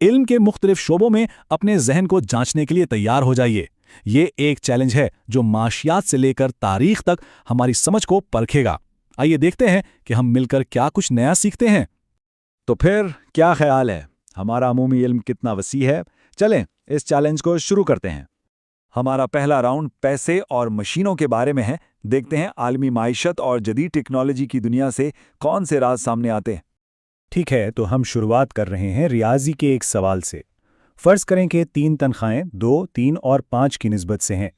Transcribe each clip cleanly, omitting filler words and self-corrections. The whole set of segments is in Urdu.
علم کے مختلف شعبوں میں اپنے ذہن کو جانچنے کے لیے تیار ہو جائیے۔ یہ ایک چیلنج ہے جو معاشیات سے لے کر تاریخ تک ہماری سمجھ کو پرکھے گا۔ آئیے دیکھتے ہیں کہ ہم مل کر کیا کچھ نیا سیکھتے ہیں۔ تو پھر کیا خیال ہے؟ ہمارا عمومی علم کتنا وسیع ہے؟ چلیں اس چیلنج کو شروع کرتے ہیں۔ ہمارا پہلا راؤنڈ پیسے اور مشینوں کے بارے میں ہے۔ دیکھتے ہیں عالمی معیشت اور جدید ٹیکنالوجی کی دنیا سے کون سے راز سامنے آتے ہیں۔ ٹھیک ہے، تو ہم شروعات کر رہے ہیں ریاضی کے ایک سوال سے۔ فرض کریں کہ 3 تنخواہیں 2، 3 اور 5 کی نسبت سے ہیں۔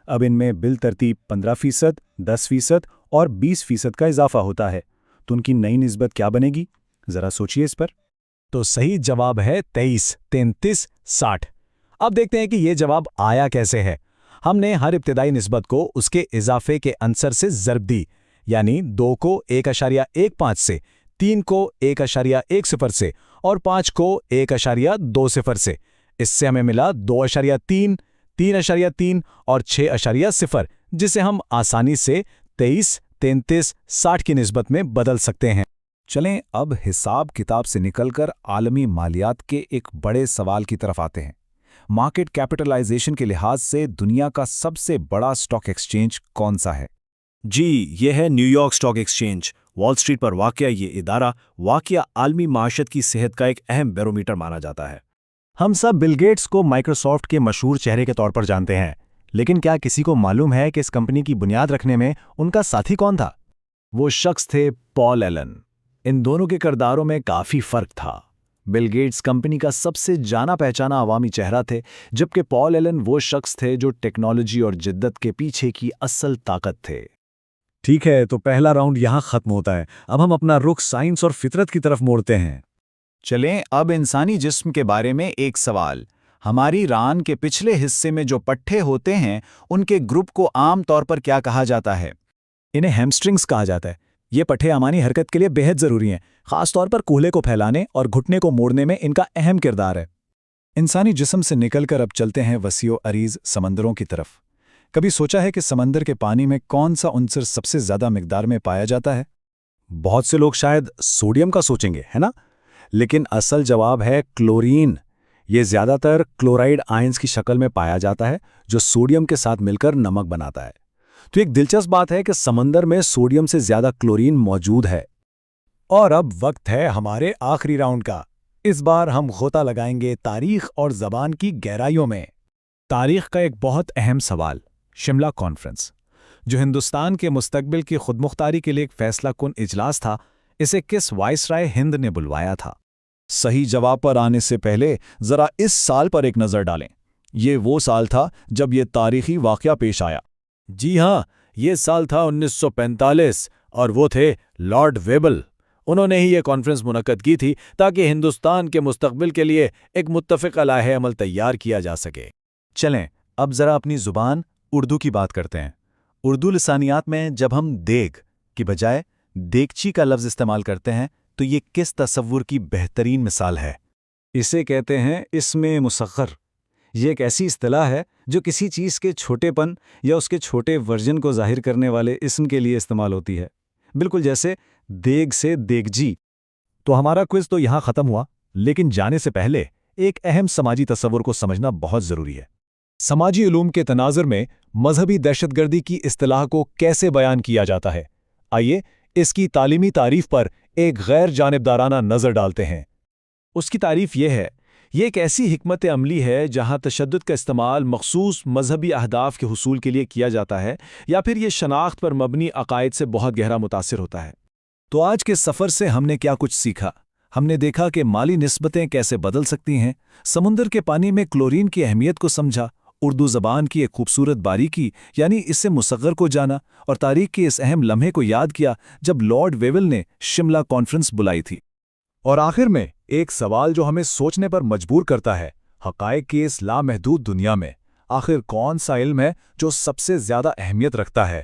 اب ان میں بالترتیب 15%، 10% اور 20% کا اضافہ ہوتا ہے، تو ان کی نئی نسبت کیا بنے گی؟ ذرا سوچئے اس پر۔ تو صحیح جواب ہے 23، 33، 60۔ اب دیکھتے ہیں کہ یہ جواب آیا کیسے ہے۔ ہم نے ہر ابتدائی نسبت کو اس کے اضافے کے عنصر سے ضرب دی، یعنی 2 کو 1.15 سے، 3 کو 1.10 سے اور 5 کو 1.20 سے۔ اس سے ہمیں ملا 2.3، 3.3 اور 6.0، جسے ہم آسانی سے 23، 33، 60 کی نسبت میں بدل سکتے ہیں۔ چلیں اب حساب کتاب سے نکل کر عالمی مالیات کے ایک بڑے سوال کی طرف آتے ہیں۔ مارکیٹ کیپٹلائزیشن کے لحاظ سے دنیا کا سب سے بڑا اسٹاک ایکسچینج کون سا ہے؟ جی، یہ ہے New York stock exchange. Wall Street پر واقع یہ ادارہ واقعہ عالمی معیشت کی صحت کا ایک اہم بیرومیٹر مانا جاتا ہے۔ ہم سب بل گیٹس کو مائکروسافٹ کے مشہور چہرے کے طور پر جانتے ہیں، لیکن کیا کسی کو معلوم ہے کہ اس کمپنی کی بنیاد رکھنے میں ان کا ساتھی کون تھا؟ وہ شخص تھے پال ایلن۔ ان دونوں کے کرداروں میں کافی فرق تھا۔ بل گیٹس کمپنی کا سب سے جانا پہچانا عوامی چہرہ تھے، جبکہ پال ایلن وہ شخص تھے جو ٹیکنالوجی اور جدت کے پیچھے کی اصل طاقت تھے۔ ٹھیک ہے، تو پہلا راؤنڈ یہاں ختم ہوتا ہے۔ اب ہم اپنا رخ سائنس اور فطرت کی طرف موڑتے ہیں۔ چلیں اب انسانی جسم کے بارے میں ایک سوال۔ ہماری ران کے پچھلے حصے میں جو پٹھے ہوتے ہیں ان کے گروپ کو عام طور پر کیا کہا جاتا ہے؟ انہیں ہیمسٹرنگز کہا جاتا ہے۔ یہ پٹھے امانی حرکت کے لیے بہت ضروری ہیں، خاص طور پر کولہے کو پھیلانے اور گھٹنے کو موڑنے میں ان کا اہم کردار ہے۔ انسانی جسم سے نکل کر اب چلتے ہیں وسیع و عریض سمندروں کی طرف۔ کبھی سوچا ہے کہ سمندر کے پانی میں کون سا عنصر سب سے زیادہ مقدار میں پایا جاتا ہے؟ بہت سے لوگ شاید سوڈیم کا سوچیں گے، ہے نا؟ لیکن اصل جواب ہے کلورین۔ یہ زیادہ تر کلورائڈ آئنز کی شکل میں پایا جاتا ہے، جو سوڈیم کے ساتھ مل کر نمک بناتا ہے۔ تو ایک دلچسپ بات ہے کہ سمندر میں سوڈیم سے زیادہ کلورین موجود ہے۔ اور اب وقت ہے ہمارے آخری راؤنڈ کا۔ اس بار ہم غوطہ لگائیں گے تاریخ اور زبان کی گہرائیوں میں۔ تاریخ کا ایک بہت اہم سوال، شملہ کانفرنس، جو ہندوستان کے مستقبل کی خود مختاری کے لیے ایک فیصلہ کن اجلاس تھا، اسے کس وائسرائے ہند نے بلوایا تھا؟ صحیح جواب پر آنے سے پہلے ذرا اس سال پر ایک نظر ڈالیں۔ یہ وہ سال تھا جب یہ تاریخی واقعہ پیش آیا۔ جی ہاں، یہ سال تھا 1945 اور وہ تھے لارڈ ویبل۔ انہوں نے ہی یہ کانفرنس منعقد کی تھی تاکہ ہندوستان کے مستقبل کے لیے ایک متفقہ لائحہ عمل تیار کیا جا سکے۔ چلیں اب ذرا اپنی زبان اردو کی بات کرتے ہیں۔ اردو لسانیات میں جب ہم دیگ کی بجائے دیگچی کا لفظ استعمال کرتے ہیں تو یہ کس تصور کی بہترین مثال ہے؟ اسے کہتے ہیں اسم مصغر۔ یہ ایک ایسی اصطلاح ہے جو کسی چیز کے چھوٹے پن یا اس کے چھوٹے ورژن کو ظاہر کرنے والے اسم کے لیے استعمال ہوتی ہے، بالکل جیسے دیگ سے دیگجی۔ تو ہمارا کوئز تو یہاں ختم ہوا، لیکن جانے سے پہلے ایک اہم سماجی تصور کو سمجھنا بہت ضروری ہے۔ سماجی علوم کے تناظر میں مذہبی دہشت گردی کی اصطلاح کو کیسے بیان کیا جاتا ہے؟ آئیے اس کی تعلیمی تعریف پر ایک غیر جانبدارانہ نظر ڈالتے ہیں۔ اس کی تعریف یہ ہے: یہ ایک ایسی حکمت عملی ہے جہاں تشدد کا استعمال مخصوص مذہبی اہداف کے حصول کے لیے کیا جاتا ہے، یا پھر یہ شناخت پر مبنی عقائد سے بہت گہرا متاثر ہوتا ہے۔ تو آج کے سفر سے ہم نے کیا کچھ سیکھا؟ ہم نے دیکھا کہ مالی نسبتیں کیسے بدل سکتی ہیں، سمندر کے پانی میں کلورین کی اہمیت کو سمجھا، اردو زبان کی ایک خوبصورت باریکی یعنی اس سے مصغر کو جانا، اور تاریخ کے اس اہم لمحے کو یاد کیا جب لارڈ ویول نے شملہ کانفرنس بلائی تھی۔ اور آخر میں ایک سوال جو ہمیں سوچنے پر مجبور کرتا ہے: حقائق کی اس لامحدود دنیا میں آخر کون سا علم ہے جو سب سے زیادہ اہمیت رکھتا ہے؟